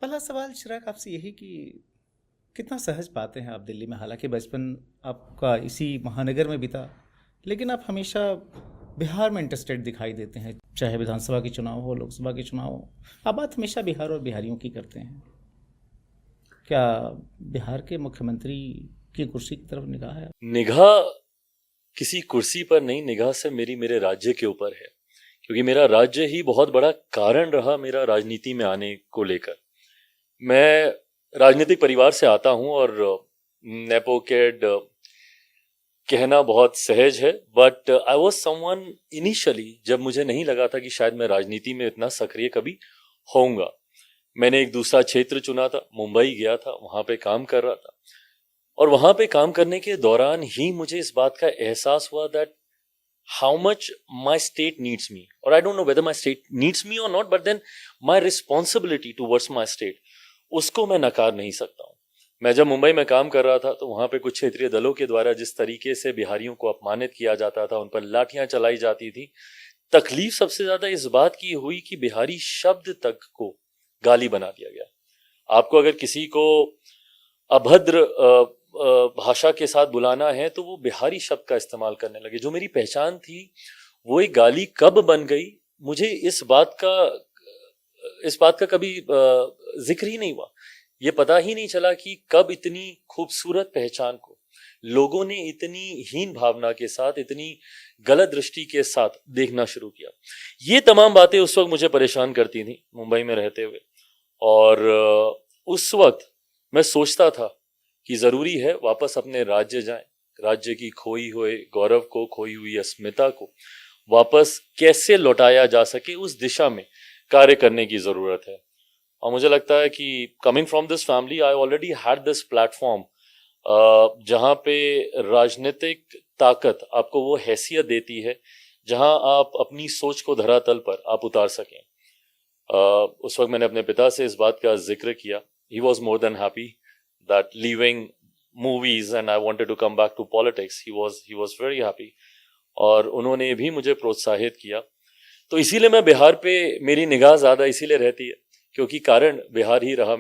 पहला सवाल चिराग आपसे यही कि कितना सहज पाते हैं आप दिल्ली में, हालांकि बचपन आपका इसी महानगर में बीता, लेकिन आप हमेशा बिहार में इंटरेस्टेड दिखाई देते हैं, चाहे विधानसभा के चुनाव हो, लोकसभा के चुनाव हो। आप बात हमेशा बिहार और बिहारियों की करते हैं। क्या बिहार के मुख्यमंत्री की कुर्सी की तरफ निगाह है? निगाह किसी कुर्सी पर नहीं, निगाह से मेरे राज्य के ऊपर है, क्योंकि मेरा राज्य ही बहुत बड़ा कारण रहा मेरा राजनीति में आने को लेकर। मैं राजनीतिक परिवार से आता हूं और नेपो किड कहना बहुत सहज है, but I was someone initially, जब मुझे नहीं लगा था कि शायद मैं राजनीति में इतना सक्रिय कभी होऊंगा। मैंने एक दूसरा क्षेत्र चुना था, मुंबई गया था, वहां पे काम कर रहा था। और वहां पे काम करने के दौरान ही मुझे इस बात का एहसास हुआ that how much my state needs me, और I don't know whether my state needs me और not, but then my responsibility towards my state, उसको मैं नकार नहीं सकता हूँ। मैं जब मुंबई में काम कर रहा था तो वहां पे कुछ क्षेत्रीय दलों के द्वारा जिस तरीके से बिहारियों को अपमानित किया जाता था, उन पर लाठियां चलाई जाती थी, तकलीफ सबसे ज्यादा इस बात की हुई कि बिहारी शब्द तक को गाली बना दिया गया। आपको अगर किसी को अभद्र भाषा के साथ बुलाना है तो वो बिहारी शब्द का इस्तेमाल करने लगे। जो मेरी पहचान थी वो एक गाली कब बन गई, मुझे इस बात का कभी जिक्र ही नहीं हुआ। ये पता ही नहीं चला कि कब इतनी खूबसूरत पहचान को लोगों ने इतनी हीन भावना के साथ, इतनी गलत दृष्टि के साथ देखना शुरू किया। ये तमाम बातें उस वक्त मुझे परेशान करती थी मुंबई में रहते हुए। और उस वक्त मैं सोचता था कि जरूरी है वापस अपने राज्य जाएं, राज्य की खोई हुए गौरव को, खोई हुई अस्मिता को वापस कैसे लौटाया जा सके, उस दिशा में कार्य करने की जरूरत है। और मुझे लगता है कि coming from this family I already had this platform, जहाँ पे राजनीतिक ताकत आपको वो हैसियत देती है जहाँ आप अपनी सोच को धरातल पर आप उतार सकें। उस वक्त मैंने अपने पिता से इस बात का जिक्र किया। He was more than happy that leaving movies and I wanted to come back to politics. He was very happy और उन्होंने भी मुझे प्रोत्साहित किया। तो इसीलिए मैं बिहार पे मेरी निगाह ज्यादा इसीलिए रहती है क्योंकि कारण बिहार ही रहा।